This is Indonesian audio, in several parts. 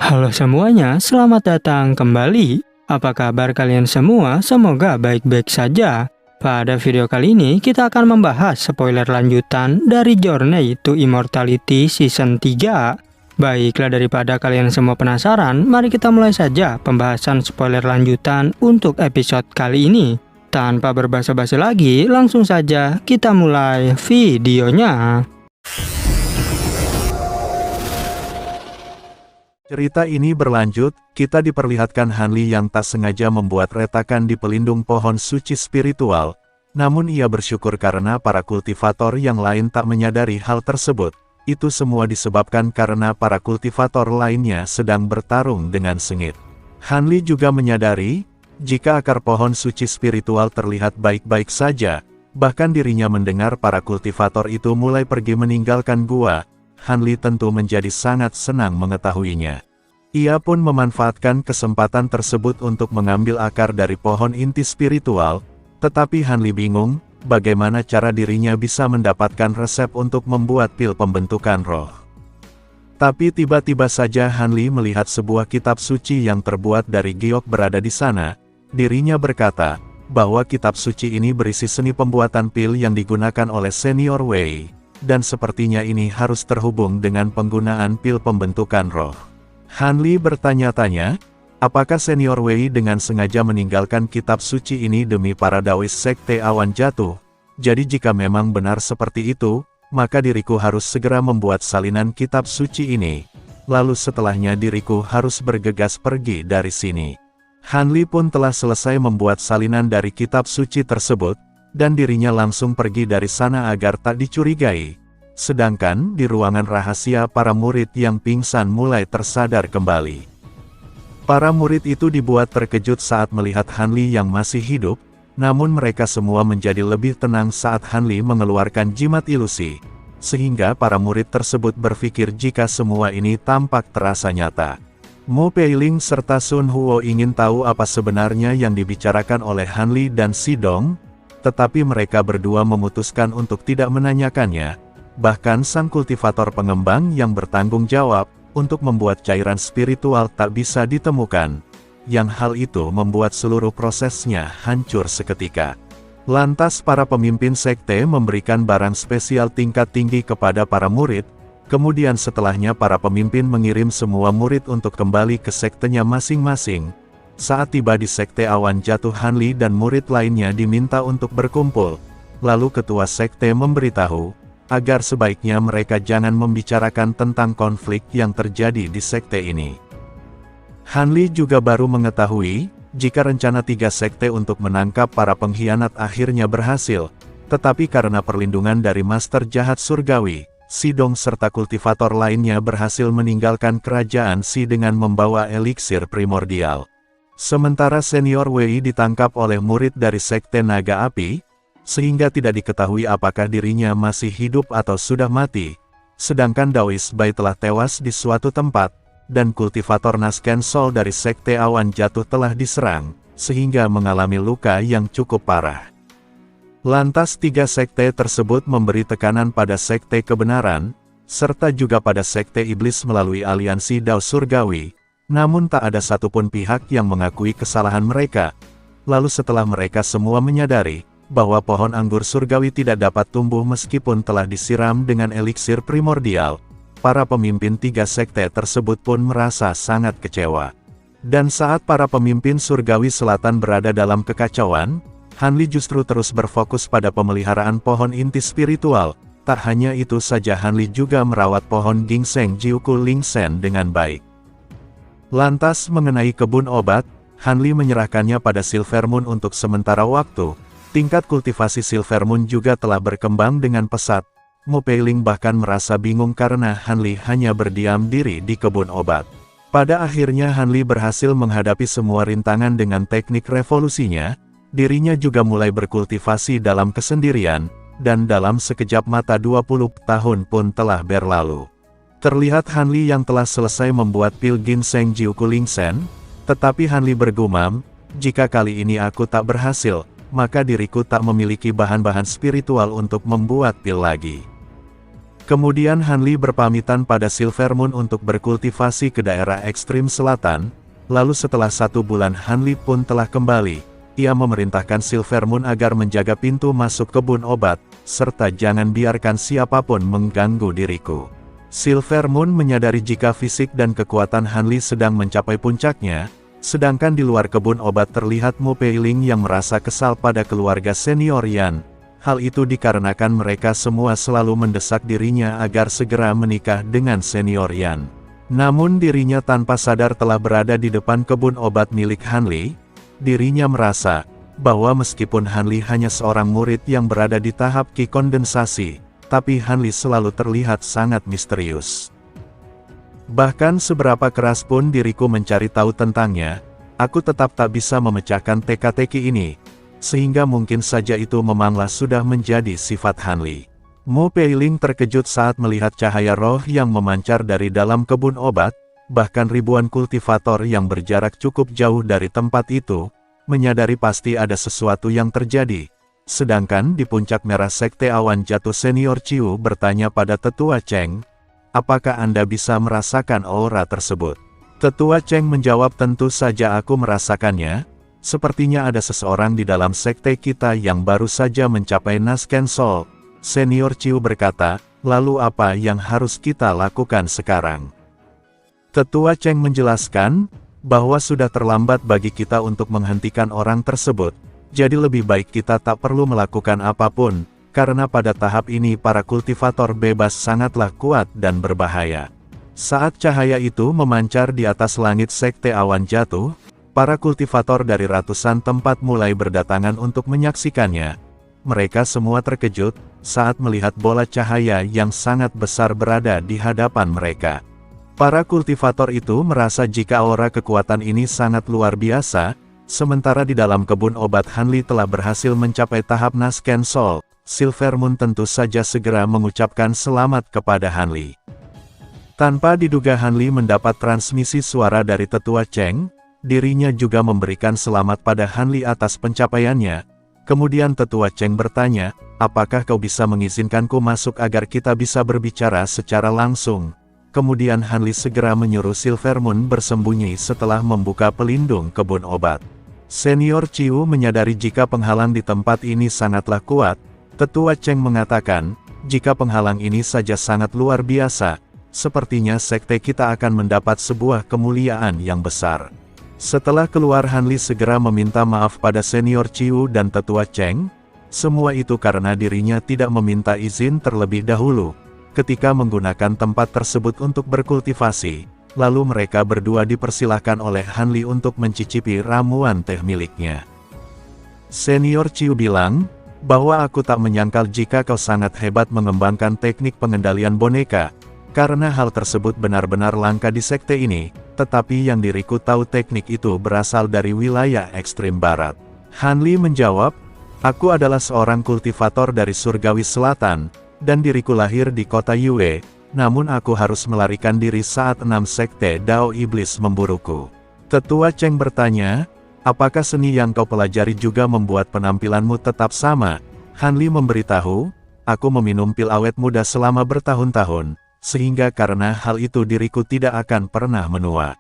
Halo semuanya, selamat datang kembali. Apa kabar kalian semua? Semoga baik-baik saja. Pada video kali ini, kita akan membahas spoiler lanjutan dari Journey to Immortality Season 3. Baiklah, daripada kalian semua penasaran, mari kita mulai saja pembahasan spoiler lanjutan untuk episode kali ini. Tanpa berbasa-basi lagi, langsung saja kita mulai videonya. Cerita ini berlanjut, kita diperlihatkan Hanli yang tak sengaja membuat retakan di pelindung pohon suci spiritual, namun ia bersyukur karena para kultivator yang lain tak menyadari hal tersebut. Itu semua disebabkan karena para kultivator lainnya sedang bertarung dengan sengit. Hanli juga menyadari, jika akar pohon suci spiritual terlihat baik-baik saja, bahkan dirinya mendengar para kultivator itu mulai pergi meninggalkan gua, Hanli tentu menjadi sangat senang mengetahuinya. Ia pun memanfaatkan kesempatan tersebut untuk mengambil akar dari pohon inti spiritual, tetapi Hanli bingung, bagaimana cara dirinya bisa mendapatkan resep untuk membuat pil pembentukan roh. Tapi tiba-tiba saja Hanli melihat sebuah kitab suci yang terbuat dari giok berada di sana. Dirinya berkata, bahwa kitab suci ini berisi seni pembuatan pil yang digunakan oleh Senior Wei. Dan sepertinya ini harus terhubung dengan penggunaan pil pembentukan roh. Hanli bertanya-tanya, apakah Senior Wei dengan sengaja meninggalkan kitab suci ini demi para Daois Sekte Awan Jatuh? Jadi jika memang benar seperti itu, maka diriku harus segera membuat salinan kitab suci ini. Lalu setelahnya diriku harus bergegas pergi dari sini. Hanli pun telah selesai membuat salinan dari kitab suci tersebut, dan dirinya langsung pergi dari sana agar tak dicurigai. Sedangkan di ruangan rahasia para murid yang pingsan mulai tersadar kembali. Para murid itu dibuat terkejut saat melihat Hanli yang masih hidup, namun mereka semua menjadi lebih tenang saat Hanli mengeluarkan jimat ilusi, sehingga para murid tersebut berpikir jika semua ini tampak terasa nyata. Mo Peiling serta Sun Huo ingin tahu apa sebenarnya yang dibicarakan oleh Hanli dan Sidong, tetapi mereka berdua memutuskan untuk tidak menanyakannya. Bahkan sang kultivator pengembang yang bertanggung jawab untuk membuat cairan spiritual tak bisa ditemukan, yang hal itu membuat seluruh prosesnya hancur seketika. Lantas para pemimpin sekte memberikan barang spesial tingkat tinggi kepada para murid, kemudian setelahnya para pemimpin mengirim semua murid untuk kembali ke sektenya masing-masing. Saat tiba di Sekte Awan Jatuh, Hanli dan murid lainnya diminta untuk berkumpul. Lalu ketua sekte memberitahu, agar sebaiknya mereka jangan membicarakan tentang konflik yang terjadi di sekte ini. Hanli juga baru mengetahui, jika rencana tiga sekte untuk menangkap para pengkhianat akhirnya berhasil, tetapi karena perlindungan dari Master Jahat Surgawi, Sidong serta kultivator lainnya berhasil meninggalkan kerajaan Si dengan membawa eliksir primordial. Sementara Senior Wei ditangkap oleh murid dari Sekte Naga Api, sehingga tidak diketahui apakah dirinya masih hidup atau sudah mati. Sedangkan Daois Bai telah tewas di suatu tempat, dan kultivator Nasken Sol dari Sekte Awan Jatuh telah diserang, sehingga mengalami luka yang cukup parah. Lantas tiga sekte tersebut memberi tekanan pada Sekte Kebenaran, serta juga pada Sekte Iblis melalui aliansi Dao Surgawi. Namun tak ada satupun pihak yang mengakui kesalahan mereka. Lalu setelah mereka semua menyadari, bahwa pohon anggur surgawi tidak dapat tumbuh meskipun telah disiram dengan eliksir primordial, para pemimpin tiga sekte tersebut pun merasa sangat kecewa. Dan saat para pemimpin surgawi selatan berada dalam kekacauan, Hanli justru terus berfokus pada pemeliharaan pohon inti spiritual. Tak hanya itu saja, Hanli juga merawat pohon ginseng Jiuku Lingsen dengan baik. Lantas mengenai kebun obat, Hanli menyerahkannya pada Silvermoon untuk sementara waktu. Tingkat kultivasi Silvermoon juga telah berkembang dengan pesat. Mo Peiling bahkan merasa bingung karena Hanli hanya berdiam diri di kebun obat. Pada akhirnya Hanli berhasil menghadapi semua rintangan dengan teknik revolusinya. Dirinya juga mulai berkultivasi dalam kesendirian, dan dalam sekejap mata 20 tahun pun telah berlalu. Terlihat Hanli yang telah selesai membuat pil ginseng Jiuku Lingsen, tetapi Hanli bergumam, jika kali ini aku tak berhasil, maka diriku tak memiliki bahan-bahan spiritual untuk membuat pil lagi. Kemudian Hanli berpamitan pada Silver Moon untuk berkultivasi ke daerah ekstrim selatan, lalu setelah 1 bulan Hanli pun telah kembali. Ia memerintahkan Silver Moon agar menjaga pintu masuk kebun obat, serta jangan biarkan siapapun mengganggu diriku. Silver Moon menyadari jika fisik dan kekuatan Hanli sedang mencapai puncaknya, sedangkan di luar kebun obat terlihat Mu Peiling yang merasa kesal pada keluarga senior Yan. Hal itu dikarenakan mereka semua selalu mendesak dirinya agar segera menikah dengan senior Yan. Namun dirinya tanpa sadar telah berada di depan kebun obat milik Hanli. Dirinya merasa bahwa meskipun Hanli hanya seorang murid yang berada di tahap ki kondensasi, tapi Hanli selalu terlihat sangat misterius. Bahkan seberapa keras pun diriku mencari tahu tentangnya, aku tetap tak bisa memecahkan teka-teki ini. Sehingga mungkin saja itu memanglah sudah menjadi sifat Hanli. Mu Peiling terkejut saat melihat cahaya roh yang memancar dari dalam kebun obat, bahkan ribuan kultivator yang berjarak cukup jauh dari tempat itu, menyadari pasti ada sesuatu yang terjadi. Sedangkan di puncak merah Sekte Awan Jatuh Senior Ciu bertanya pada Tetua Cheng, apakah Anda bisa merasakan aura tersebut? Tetua Cheng menjawab, tentu saja aku merasakannya. Sepertinya ada seseorang di dalam sekte kita yang baru saja mencapai Nasken Sol. Senior Ciu berkata, lalu apa yang harus kita lakukan sekarang? Tetua Cheng menjelaskan, bahwa sudah terlambat bagi kita untuk menghentikan orang tersebut, jadi lebih baik kita tak perlu melakukan apapun, karena pada tahap ini para kultivator bebas sangatlah kuat dan berbahaya. Saat cahaya itu memancar di atas langit Sekte Awan Jatuh, para kultivator dari ratusan tempat mulai berdatangan untuk menyaksikannya. Mereka semua terkejut saat melihat bola cahaya yang sangat besar berada di hadapan mereka. Para kultivator itu merasa jika aura kekuatan ini sangat luar biasa, sementara di dalam kebun obat Hanli telah berhasil mencapai tahap Nasken Sol. Silver Moon tentu saja segera mengucapkan selamat kepada Hanli. Tanpa diduga Hanli mendapat transmisi suara dari Tetua Cheng. Dirinya juga memberikan selamat pada Hanli atas pencapaiannya. Kemudian Tetua Cheng bertanya, apakah kau bisa mengizinkanku masuk agar kita bisa berbicara secara langsung? Kemudian Hanli segera menyuruh Silver Moon bersembunyi setelah membuka pelindung kebun obat. Senior Ciu menyadari jika penghalang di tempat ini sangatlah kuat. Tetua Cheng mengatakan, jika penghalang ini saja sangat luar biasa, sepertinya sekte kita akan mendapat sebuah kemuliaan yang besar. Setelah keluar Hanli segera meminta maaf pada Senior Ciu dan Tetua Cheng. Semua itu karena dirinya tidak meminta izin terlebih dahulu ketika menggunakan tempat tersebut untuk berkultivasi. Lalu mereka berdua dipersilahkan oleh Hanli untuk mencicipi ramuan teh miliknya. Senior Ciu bilang, bahwa aku tak menyangkal jika kau sangat hebat mengembangkan teknik pengendalian boneka, karena hal tersebut benar-benar langka di sekte ini. Tetapi yang diriku tahu teknik itu berasal dari wilayah ekstrim barat. Hanli menjawab, aku adalah seorang kultivator dari Surgawi Selatan, dan diriku lahir di kota Yue, namun aku harus melarikan diri saat 6 sekte Dao Iblis memburuku. Tetua Cheng bertanya, apakah seni yang kau pelajari juga membuat penampilanmu tetap sama? Hanli memberitahu, aku meminum pil awet muda selama bertahun-tahun, sehingga karena hal itu diriku tidak akan pernah menua.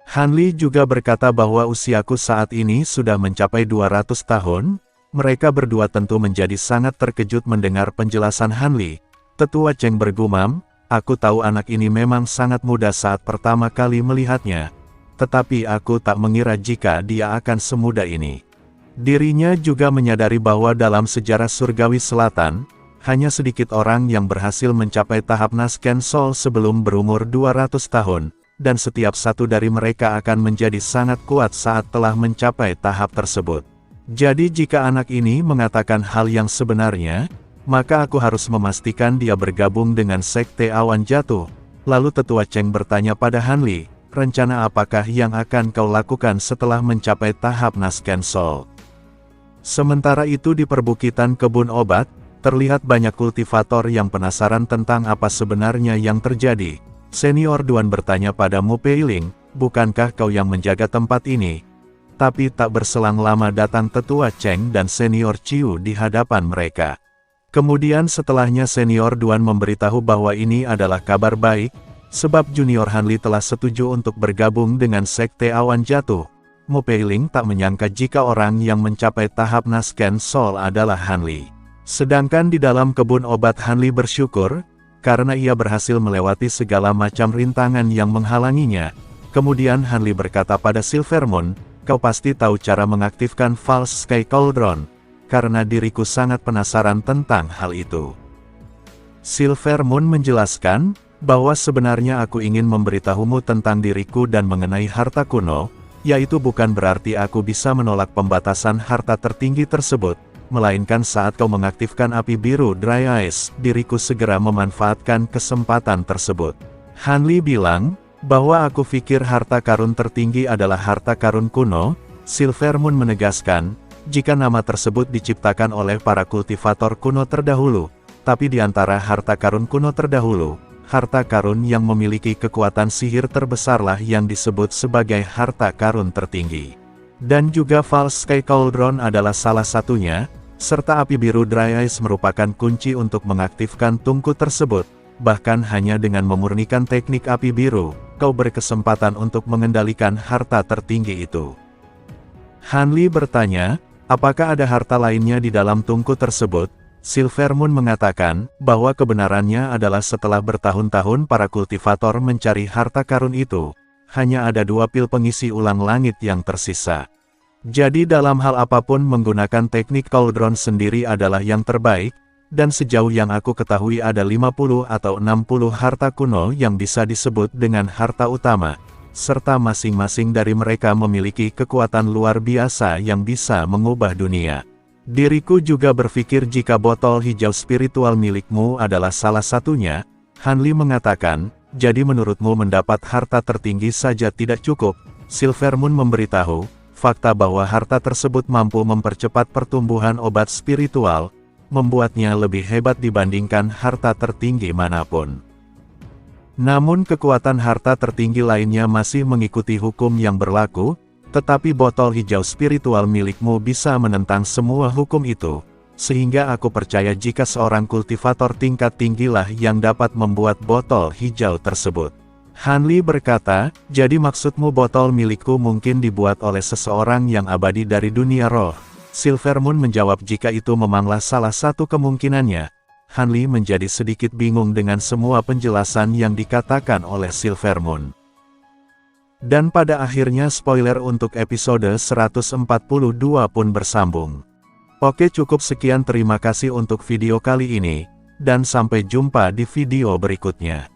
Hanli juga berkata bahwa usiaku saat ini sudah mencapai 200 tahun. Mereka berdua tentu menjadi sangat terkejut mendengar penjelasan Hanli. Tetua Cheng bergumam, aku tahu anak ini memang sangat muda saat pertama kali melihatnya. Tetapi aku tak mengira jika dia akan semuda ini. Dirinya juga menyadari bahwa dalam sejarah Surgawi Selatan, hanya sedikit orang yang berhasil mencapai tahap Nasken Sol sebelum berumur 200 tahun, dan setiap satu dari mereka akan menjadi sangat kuat saat telah mencapai tahap tersebut. Jadi jika anak ini mengatakan hal yang sebenarnya, maka aku harus memastikan dia bergabung dengan Sekte Awan Jatuh. Lalu Tetua Cheng bertanya pada Hanli, rencana apakah yang akan kau lakukan setelah mencapai tahap Nasken Sol? Sementara itu di perbukitan kebun obat, terlihat banyak kultivator yang penasaran tentang apa sebenarnya yang terjadi. Senior Duan bertanya pada Mu Peiling, bukankah kau yang menjaga tempat ini? Tapi tak berselang lama datang Tetua Cheng dan Senior Ciu di hadapan mereka. Kemudian setelahnya senior Duan memberitahu bahwa ini adalah kabar baik, sebab junior Hanli telah setuju untuk bergabung dengan Sekte Awan Jatuh. Mu Peiling tak menyangka jika orang yang mencapai tahap Nasken Soul adalah Hanli. Sedangkan di dalam kebun obat Hanli bersyukur, karena ia berhasil melewati segala macam rintangan yang menghalanginya. Kemudian Hanli berkata pada Silvermoon, "Kau pasti tahu cara mengaktifkan False Sky Cauldron, karena diriku sangat penasaran tentang hal itu." Silvermoon menjelaskan, bahwa sebenarnya aku ingin memberitahumu tentang diriku dan mengenai harta kuno, yaitu bukan berarti aku bisa menolak pembatasan harta tertinggi tersebut, melainkan saat kau mengaktifkan api biru Dry Eyes, diriku segera memanfaatkan kesempatan tersebut. Hanli bilang, bahwa aku pikir harta karun tertinggi adalah harta karun kuno. Silvermoon menegaskan, jika nama tersebut diciptakan oleh para kultivator kuno terdahulu, tapi di antara harta karun kuno terdahulu, harta karun yang memiliki kekuatan sihir terbesarlah yang disebut sebagai harta karun tertinggi. Dan juga False Sky Cauldron adalah salah satunya, serta api biru Dry Eyes merupakan kunci untuk mengaktifkan tungku tersebut. Bahkan hanya dengan memurnikan teknik api biru, kau berkesempatan untuk mengendalikan harta tertinggi itu. Hanli bertanya, apakah ada harta lainnya di dalam tungku tersebut? Silvermoon mengatakan, bahwa kebenarannya adalah setelah bertahun-tahun para kultivator mencari harta karun itu, hanya ada 2 pil pengisi ulang langit yang tersisa. Jadi dalam hal apapun menggunakan teknik cauldron sendiri adalah yang terbaik, dan sejauh yang aku ketahui ada 50 atau 60 harta kuno yang bisa disebut dengan harta utama, serta masing-masing dari mereka memiliki kekuatan luar biasa yang bisa mengubah dunia. Diriku juga berpikir jika botol hijau spiritual milikmu adalah salah satunya. Hanli mengatakan, jadi menurutmu mendapat harta tertinggi saja tidak cukup? Silvermoon memberitahu, fakta bahwa harta tersebut mampu mempercepat pertumbuhan obat spiritual, membuatnya lebih hebat dibandingkan harta tertinggi manapun. Namun kekuatan harta tertinggi lainnya masih mengikuti hukum yang berlaku, tetapi botol hijau spiritual milikmu bisa menentang semua hukum itu, sehingga aku percaya jika seorang kultivator tingkat tinggilah yang dapat membuat botol hijau tersebut. Hanli berkata, jadi maksudmu botol milikku mungkin dibuat oleh seseorang yang abadi dari dunia roh? Silvermoon menjawab jika itu memanglah salah satu kemungkinannya. Hanli menjadi sedikit bingung dengan semua penjelasan yang dikatakan oleh Silvermoon. Dan pada akhirnya spoiler untuk episode 142 pun bersambung. Oke, cukup sekian, terima kasih untuk video kali ini, dan sampai jumpa di video berikutnya.